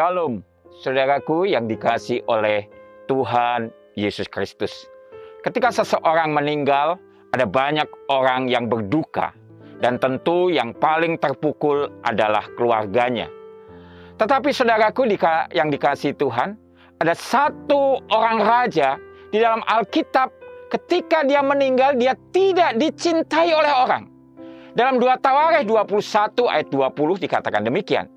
Shalom, saudaraku yang dikasihi oleh Tuhan Yesus Kristus. Ketika seseorang meninggal, ada banyak orang yang berduka. Dan tentu yang paling terpukul adalah keluarganya. Tetapi saudaraku yang dikasihi Tuhan, ada satu orang raja di dalam Alkitab, ketika dia meninggal, dia tidak dicintai oleh orang. Dalam 2 Tawarikh 21 ayat 20 dikatakan demikian.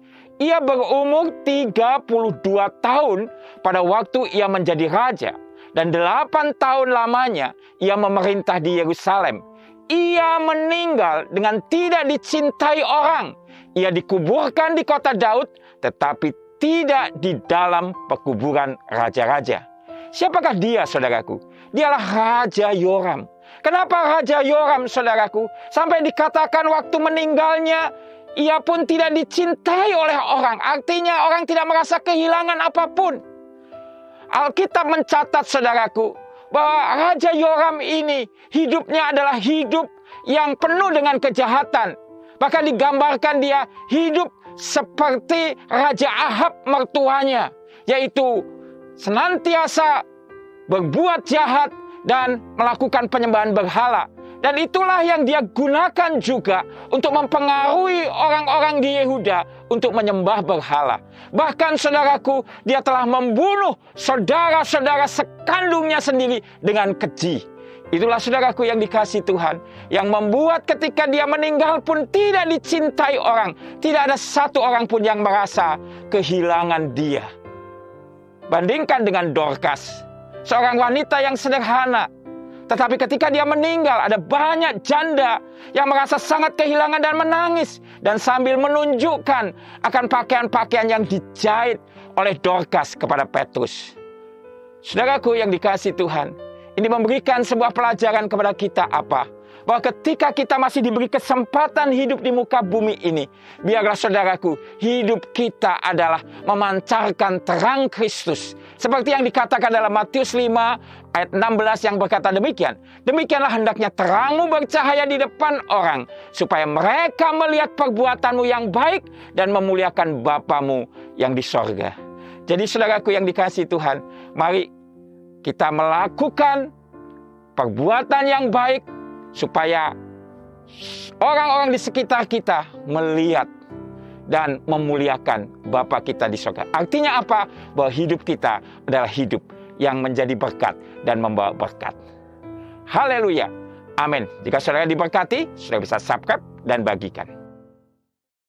Ia berumur 32 tahun pada waktu ia menjadi raja. Dan 8 tahun lamanya ia memerintah di Yerusalem. Ia meninggal dengan tidak dicintai orang. Ia dikuburkan di kota Daud, tetapi tidak di dalam pekuburan raja-raja. Siapakah dia, saudaraku? Dialah Raja Yoram. Kenapa Raja Yoram, saudaraku? Sampai dikatakan waktu meninggalnya, ia pun tidak dicintai oleh orang. Artinya orang tidak merasa kehilangan apapun. Alkitab mencatat, saudaraku, bahwa Raja Yoram ini hidupnya adalah hidup yang penuh dengan kejahatan. Bahkan digambarkan dia hidup seperti Raja Ahab mertuanya. Yaitu senantiasa berbuat jahat dan melakukan penyembahan berhala. Dan itulah yang dia gunakan juga untuk mempengaruhi orang-orang di Yehuda untuk menyembah berhala. Bahkan saudaraku, dia telah membunuh saudara-saudara sekandungnya sendiri dengan keji. Itulah saudaraku yang dikasihi Tuhan, yang membuat ketika dia meninggal pun tidak dicintai orang. Tidak ada satu orang pun yang merasa kehilangan dia. Bandingkan dengan Dorcas, seorang wanita yang sederhana. Tetapi ketika dia meninggal, ada banyak janda yang merasa sangat kehilangan dan menangis. Dan sambil menunjukkan akan pakaian-pakaian yang dijahit oleh Dorcas kepada Petrus. Saudaraku yang dikasihi Tuhan, ini memberikan sebuah pelajaran kepada kita apa? Bahwa ketika kita masih diberi kesempatan hidup di muka bumi ini, biarlah saudaraku, hidup kita adalah memancarkan terang Kristus. Seperti yang dikatakan dalam Matius 5 ayat 16 yang berkata demikian. Demikianlah hendaknya terangmu bercahaya di depan orang, supaya mereka melihat perbuatanmu yang baik dan memuliakan Bapamu yang di sorga. Jadi saudaraku yang dikasihi Tuhan, mari kita melakukan perbuatan yang baik, supaya orang-orang di sekitar kita melihat dan memuliakan Bapa kita di surga. Artinya apa? Bahwa hidup kita adalah hidup yang menjadi berkat dan membawa berkat. Haleluya. Amin. Jika saudara diberkati, saudara bisa subscribe dan bagikan.